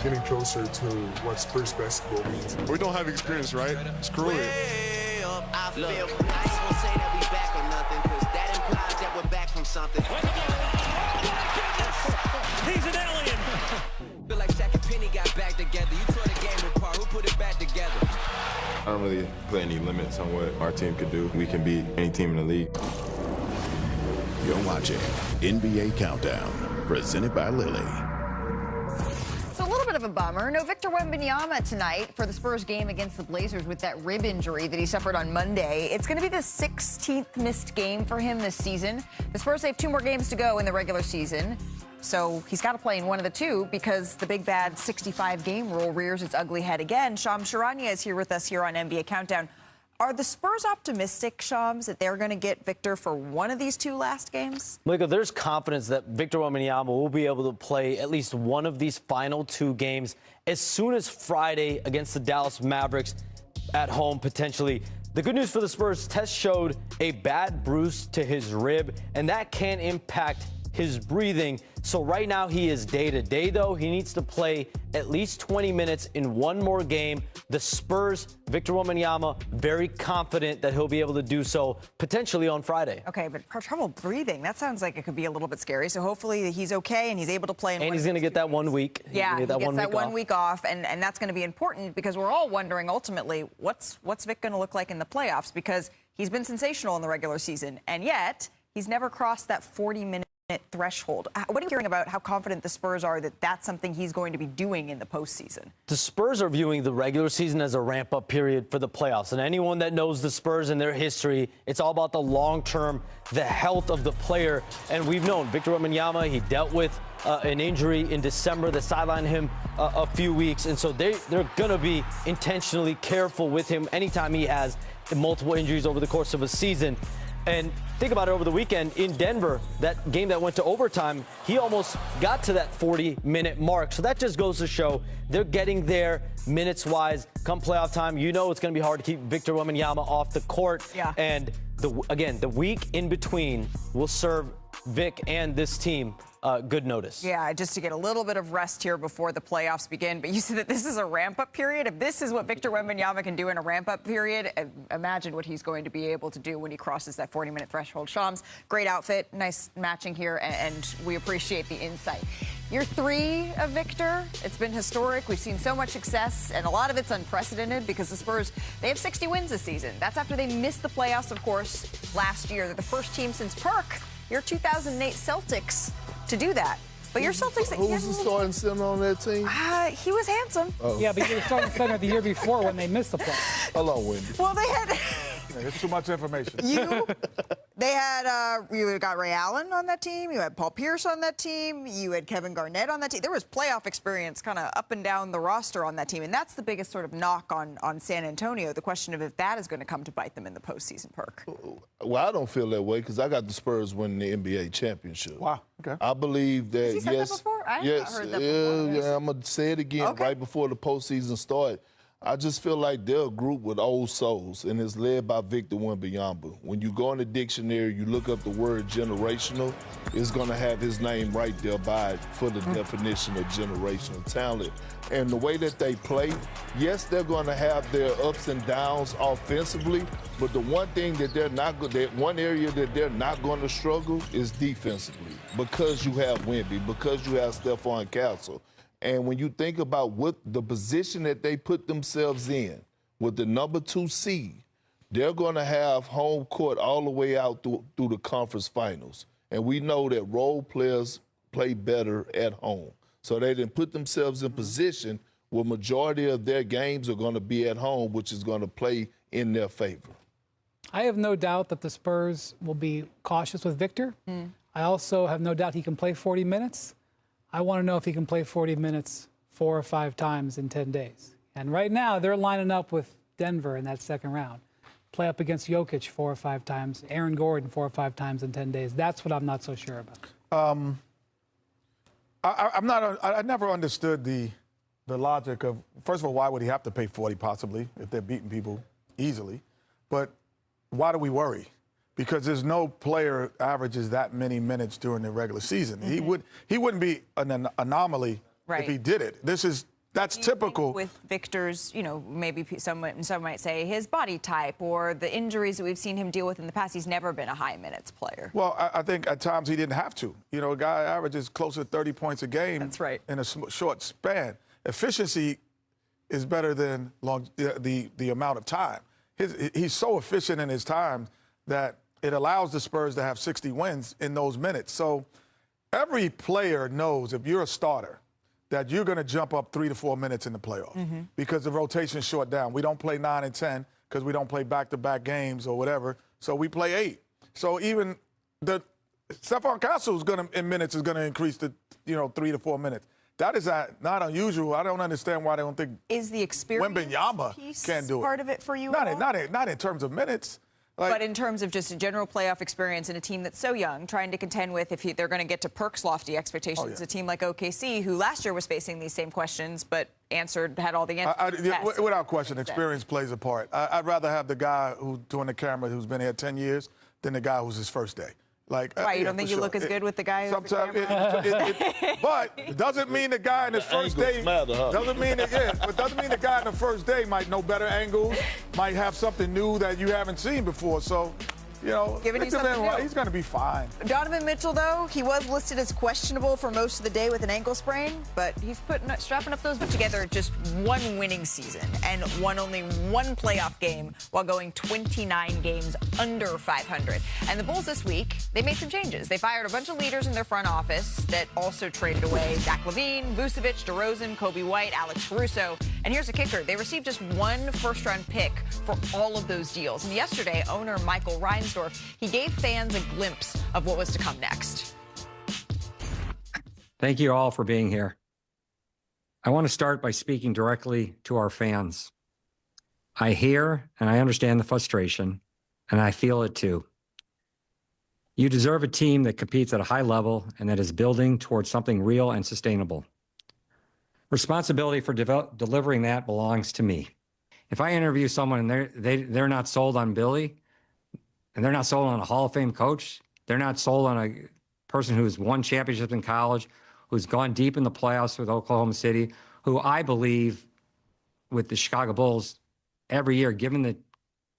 we're getting closer to what Spurs basketball means. We don't have experience, right? Screw it. I feel nice. Won't say that we back or nothing, because that implies that we're back from something. He's an alien. Feel like Shaq and Penny got back together. You tore the game apart. Who put it back together? I don't really put any limits on what our team could do. We can beat any team in the league. You're watching NBA Countdown, presented by Lilly. So a little bit of a bummer. No Victor Wembanyama tonight for the Spurs game against the Blazers with that rib injury that he suffered on Monday. It's going to be the 16th missed game for him this season. The Spurs have 2 more games to go in the regular season. So he's got to play in one of the 2 because the big bad 65-game rule rears its ugly head again. Shams Charania is here with us here on NBA Countdown. Are the Spurs optimistic, Shams, that they're going to get Victor for one of these 2 last games? Malika, there's confidence that Victor Wembanyama will be able to play at least one of these final 2 games as soon as Friday against the Dallas Mavericks at home, potentially. The good news for the Spurs, test showed a bad bruise to his rib, and that can impact his breathing. So right now he is day-to-day, though. He needs to play at least 20 minutes in one more game. The Spurs, Victor Wembanyama, very confident that he'll be able to do so potentially on Friday. Okay, but trouble breathing, that sounds like it could be a little bit scary. So hopefully he's okay and he's able to play. And he's going to get that 1 week. Yeah, he gets that 1 week off, and that's going to be important because we're all wondering ultimately what's Vic going to look like in the playoffs, because he's been sensational in the regular season, and yet he's never crossed that 40-minute threshold. What are you hearing about how confident the Spurs are that that's something he's going to be doing in the postseason? The Spurs are viewing the regular season as a ramp-up period for the playoffs. And anyone that knows the Spurs and their history, it's all about the long-term, the health of the player. And we've known Victor Wembanyama, he dealt with an injury in December that sidelined him a few weeks. And so they're going to be intentionally careful with him anytime he has multiple injuries over the course of a season. And think about it, over the weekend in Denver, that game that went to overtime, he almost got to that 40-minute mark. So that just goes to show they're getting there minutes-wise. Come playoff time, you know it's going to be hard to keep Victor Wembanyama off the court. Yeah. And, the week in between will serve Vic and this team good notice. Yeah, just to get a little bit of rest here before the playoffs begin. But you said that this is a ramp-up period. If this is what Victor Wembanyama can do in a ramp-up period, imagine what he's going to be able to do when he crosses that 40-minute threshold. Shams, great outfit, nice matching here, and we appreciate the insight. Year 3 of Victor, it's been historic. We've seen so much success, and a lot of it's unprecedented because the Spurs, they have 60 wins this season. That's after they missed the playoffs, of course, last year. They're the first team since Perk, your 2008 Celtics, to do that. But your Celtics... Who was the starting center on that team? He was handsome. Oh. Yeah, but he was starting center the year before when they missed the play. Hold on, Wendy. Well, they had... There's too much information. They had, you got Ray Allen on that team. You had Paul Pierce on that team. You had Kevin Garnett on that team. There was playoff experience kind of up and down the roster on that team. And that's the biggest sort of knock on San Antonio, the question of if that is going to come to bite them in the postseason, Perk. Well, I don't feel that way because I got the Spurs winning the NBA championship. Wow. Okay. I believe that, Has he said that before? I have not heard that before. Yeah, I'm going to say it again right before the postseason started. I just feel like they're a group with old souls, and it's led by Victor Wembanyama. When you go in the dictionary, you look up the word generational, it's going to have his name right there by it for the definition of generational talent. And the way that they play, yes, they're going to have their ups and downs offensively, but the one thing that they're not good, that one area that they're not going to struggle is defensively, because you have Wemby, because you have Stephon Castle. And when you think about what the position that they put themselves in with the number 2 seed, they're going to have home court all the way out through the conference finals. And we know that role players play better at home. So they didn't put themselves in position where majority of their games are going to be at home, which is going to play in their favor. I have no doubt that the Spurs will be cautious with Victor. I also have no doubt he can play 40 minutes. I want to know if he can play 40 minutes 4 or 5 times in 10 days. And right now, they're lining up with Denver in that second round. Play up against Jokic 4 or 5 times, Aaron Gordon 4 or 5 times in 10 days. That's what I'm not so sure about. I never understood the logic of, first of all, why would he have to pay 40 possibly if they're beating people easily? But why do we worry? Because there's no player averages that many minutes during the regular season. He wouldn't be an anomaly if he did it. That's typical. With Victor's, maybe some might say his body type or the injuries that we've seen him deal with in the past, he's never been a high minutes player. Well, I think at times he didn't have to. A guy averages closer to 30 points a game. That's right. In a short span. Efficiency is better than the amount of time. He's so efficient in his time that it allows the Spurs to have 60 wins in those minutes. So every player knows if you're a starter, that you're going to jump up 3 to 4 minutes in the playoffs because the rotation's short down. We don't play 9 and 10 because we don't play back-to-back games or whatever. So we play 8. So even Stephon Castle's in minutes is going to increase to 3 to 4 minutes. That is not unusual. I don't understand why they don't think is the experience Wemby can't do it. Part of it for you? Not in terms of minutes. But in terms of just a general playoff experience in a team that's so young, trying to contend with if they're going to get to Perk's lofty expectations, a team like OKC, who last year was facing these same questions, but had all the answers. Without question, experience plays a part. I'd rather have the guy who's doing the camera who's been here 10 years than the guy who's his first day. Why, you don't think you look as good with the guy? Sometimes, but it doesn't mean the guy in his first day doesn't mean the guy in the first day might know better angles, might have something new that you haven't seen before. So, giving you something new. He's going to be fine. Donovan Mitchell, though, he was listed as questionable for most of the day with an ankle sprain, but he's strapping up those together just one winning season and won only one playoff game while going 29 games under 500. And the Bulls this week, they made some changes. They fired a bunch of leaders in their front office that also traded away Zach LaVine, Vucevic, DeRozan, Kobe White, Alex Caruso. And here's the kicker. They received just one first-round pick for all of those deals. And yesterday, owner Michael Reinsdorf, he gave fans a glimpse of what was to come next. Thank you all for being here. I want to start by speaking directly to our fans. I hear and I understand the frustration, and I feel it too. You deserve a team that competes at a high level and that is building towards something real and sustainable. Responsibility for delivering that belongs to me. If I interview someone and they're not sold on Billy, and they're not sold on a Hall of Fame coach, they're not sold on a person who's won championships in college, who's gone deep in the playoffs with Oklahoma City, who I believe with the Chicago Bulls every year, given the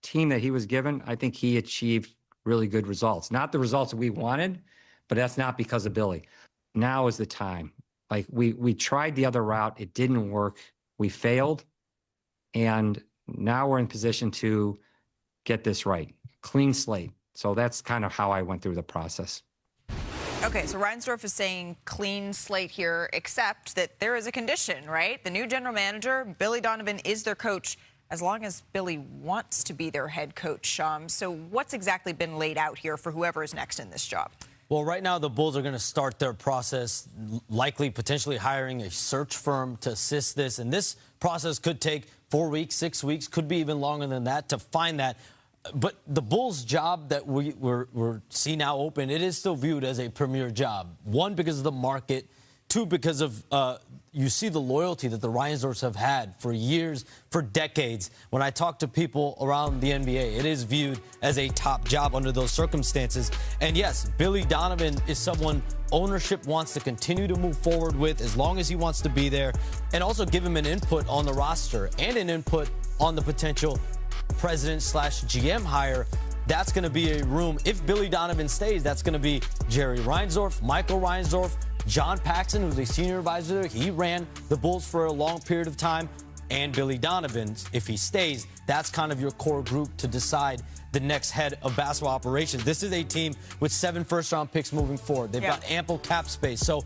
team that he was given, I think he achieved really good results. Not the results that we wanted, but that's not because of Billy. Now is the time. We tried the other route. It didn't work. We failed. And now we're in position to get this right. Clean slate. So that's kind of how I went through the process. Okay, so Reinsdorf is saying clean slate here, except that there is a condition, right? The new general manager, Billy Donovan, is their coach as long as Billy wants to be their head coach. So what's exactly been laid out here for whoever is next in this job? Well, right now the Bulls are going to start their process, likely potentially hiring a search firm to assist this. And this process could take 4 weeks, 6 weeks, could be even longer than that to find that. But the Bulls' job that we're see now open, it is still viewed as a premier job. One, because of the market. Two, because of you see the loyalty that the Reinsdorfs have had for years, for decades. When I talk to people around the NBA, it is viewed as a top job under those circumstances. And yes, Billy Donovan is someone ownership wants to continue to move forward with as long as he wants to be there, and also give him an input on the roster and an input on the potential president/GM hire. That's going to be a room. If Billy Donovan stays, that's going to be Jerry Reinsdorf, Michael Reinsdorf, John Paxson, who's a senior advisor there. He ran the Bulls for a long period of time. And Billy Donovan, if he stays, that's kind of your core group to decide the next head of basketball operations. This is a team with 7 first-round picks moving forward. They've got ample cap space. So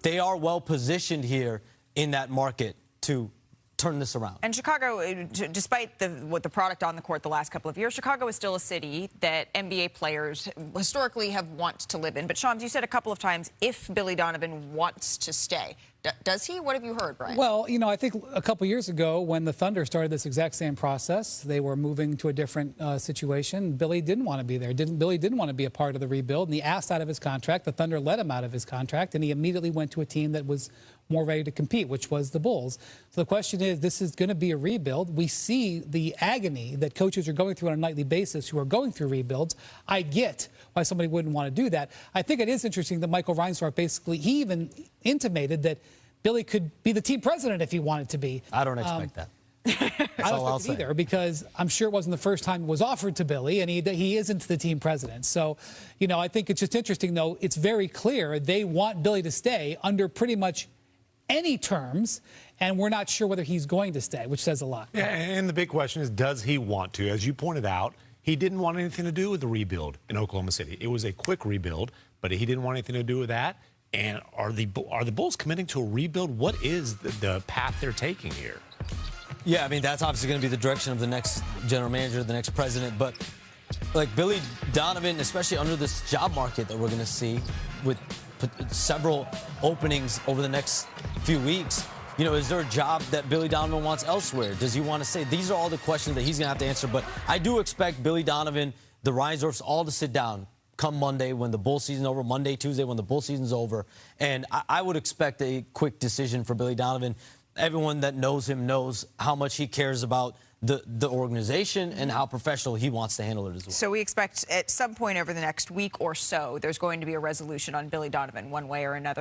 they are well positioned here in that market to turn this around. And Chicago, despite the product on the court the last couple of years, Chicago is still a city that NBA players historically have wanted to live in. But, Shams, you said a couple of times, if Billy Donovan wants to stay. Does he? What have you heard, Brian? Well, I think a couple years ago when the Thunder started this exact same process, they were moving to a different situation. Billy didn't want to be there. Billy didn't want to be a part of the rebuild, and he asked out of his contract. The Thunder let him out of his contract, and he immediately went to a team that was more ready to compete, which was the Bulls. So the question is, this is going to be a rebuild. We see the agony that coaches are going through on a nightly basis who are going through rebuilds. I get why somebody wouldn't want to do that. I think it is interesting that Michael Reinsdorf basically, he even intimated that Billy could be the team president if he wanted to be. I don't expect that. I don't expect it either, because I'm sure it wasn't the first time it was offered to Billy, and he isn't the team president. So, I think it's just interesting, though. It's very clear they want Billy to stay under pretty much any terms, and we're not sure whether he's going to stay, which says a lot. Yeah, and the big question is, does he want to? As you pointed out, he didn't want anything to do with the rebuild in Oklahoma City. It was a quick rebuild, but he didn't want anything to do with that. And are the Bulls committing to a rebuild? What is the path they're taking here? Yeah, I mean, that's obviously going to be the direction of the next general manager, the next president. But, like, Billy Donovan, especially under this job market that we're going to see with several openings over the next few weeks, is there a job that Billy Donovan wants elsewhere? Does he want to say? These are all the questions that he's going to have to answer. But I do expect Billy Donovan, the Reinsdorfs, all to sit down come Monday when the Bull season's over, Monday, Tuesday when the Bull season's over. And I would expect a quick decision for Billy Donovan. Everyone that knows him knows how much he cares about the organization and how professional he wants to handle it as well. So we expect at some point over the next week or so, there's going to be a resolution on Billy Donovan one way or another.